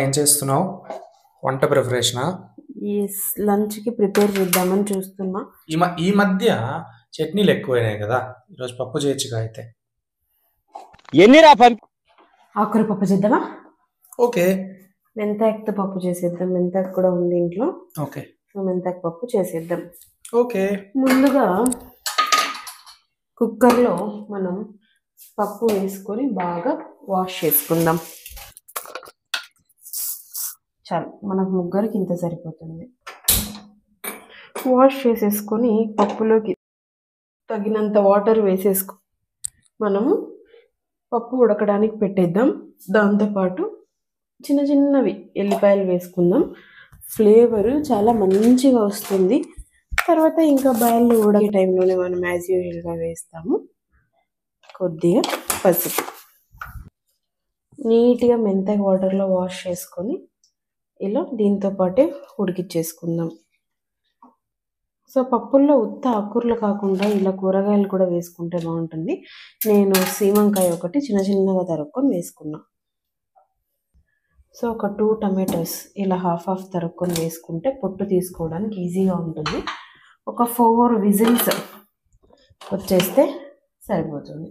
ఏం చేస్తున్నావు? వంట ప్రిపరేషనా? ఎస్, లంచ్కి ప్రిపేర్ చేద్దామని చూస్తున్నా. ఈ మధ్య చట్నీలు ఎక్కువైనాయి కదా, ఈరోజు పప్పు చేయొచ్చుగా. అయితే ఆకుకూర పప్పు చేద్దామా? ఓకే మెంతాకుతో పప్పు చేసేద్దాం. మెంతాకు కూడా ఉంది ఇంట్లో. ఓకే సో మెంతాకు పప్పు చేసేద్దాం. ఓకే ముందుగా కుక్కర్లో మనం పప్పు వేసుకొని బాగా వాష్ చేసుకుందాం. చాలు, మనకు ముగ్గురికి ఇంత సరిపోతుంది. వాష్ చేసేసుకొని పప్పులోకి తగినంత వాటర్ వేసేసుకు మనము పప్పు ఉడకడానికి పెట్టేద్దాం. దాంతోపాటు చిన్న చిన్నవి ఎల్లిపాయలు వేసుకుందాం. ఫ్లేవరు చాలా మంచిగా వస్తుంది. తర్వాత ఇంకా బాయిల్ ఉడికే టైంలోనే మనం యాజ్ యూజువల్గా వేస్తాము కొద్దిగా పసుపు. నీట్గా మెంతాకు వాటర్లో వాష్ చేసుకొని ఇలా దీంతో పాటే ఉడికిచ్చేసుకుందాం. సో పప్పుల్లో ఉత్త ఆకుకూరలు కాకుండా ఇలా కూరగాయలు కూడా వేసుకుంటే బాగుంటుంది. నేను సీమంకాయ ఒకటి చిన్న చిన్నగా తరుక్కొని వేసుకున్నా. సో ఒక 2 టమాటోస్ ఇలా హాఫ్ తరుక్కొని వేసుకుంటే పొట్టు తీసుకోవడానికి ఈజీగా ఉంటుంది. ఒక 4 విజిల్స్ వచ్చేస్తే సరిపోతుంది.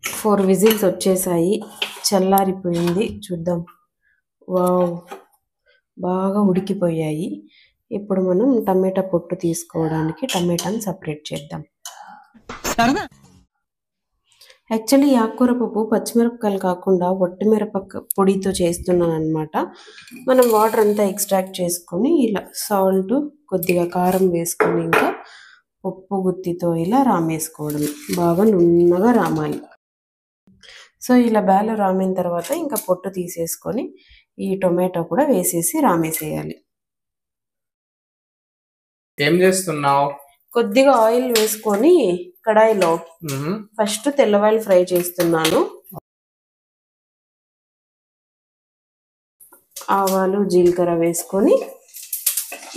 4 విజిల్స్ వచ్చేసాయి, చల్లారిపోయింది. చూద్దాం. వావ్, బాగా ఉడికిపోయాయి. ఇప్పుడు మనం టమాటా పొట్టు తీసుకోవడానికి టమాటాని సపరేట్ చేద్దాం. యాక్చువల్లీ ఆకుకూర పప్పు పచ్చిమిరపకాయలు కాకుండా ఒట్టిమిరపకాయ పొడితో చేస్తున్నాను అనమాట. మనం వాటర్ అంతా ఎక్స్ట్రాక్ట్ చేసుకొని ఇలా సాల్ట్ కొద్దిగా కారం వేసుకొని ఇంకా పప్పు గుత్తితో ఇలా రామేసుకోవడం. బాగా నున్నగా రామాలి. సో ఇలా బ్యాలు రామిన తర్వాత ఇంకా పొట్టు తీసేసుకొని ఈ టొమాటో కూడా వేసేసి రామేసేయాలి. ఏం చేస్తున్నావు? కొద్దిగా ఆయిల్ వేసుకొని కడాయిలో ఫస్ట్ తెల్లవాయలు ఫ్రై చేస్తున్నాను. ఆవాలు జీలకర్ర వేసుకొని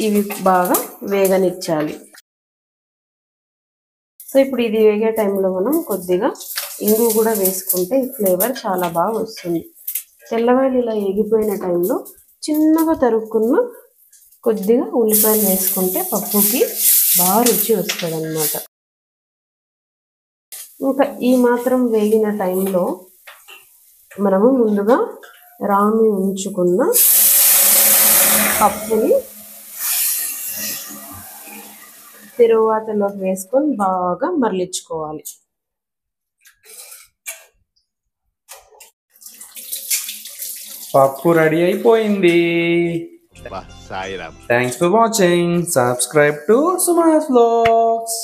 ఇవి బాగా వేగనిచ్చాలి. సో ఇప్పుడు ఇది వేగే టైంలో మనం కొద్దిగా ఇంగు కూడా వేసుకుంటే ఫ్లేవర్ చాలా బాగా వస్తుంది. తెల్లవాయలు ఇలా ఎగిపోయిన టైంలో చిన్నగా తరుక్కున్న కొద్దిగా ఉల్లిపాయలు వేసుకుంటే పప్పుకి బాగా రుచి వస్తుంది అన్నమాట. ఇంకా ఈ మాత్రం వేగిన టైంలో మనము ముందుగా రామి ఉంచుకున్న పప్పుని తిరువాతలోకి వేసుకొని బాగా మరలించుకోవాలి. పప్పు రెడీ అయిపోయింది. Thanks for watching. Subscribe to సుమాస్ vlogs.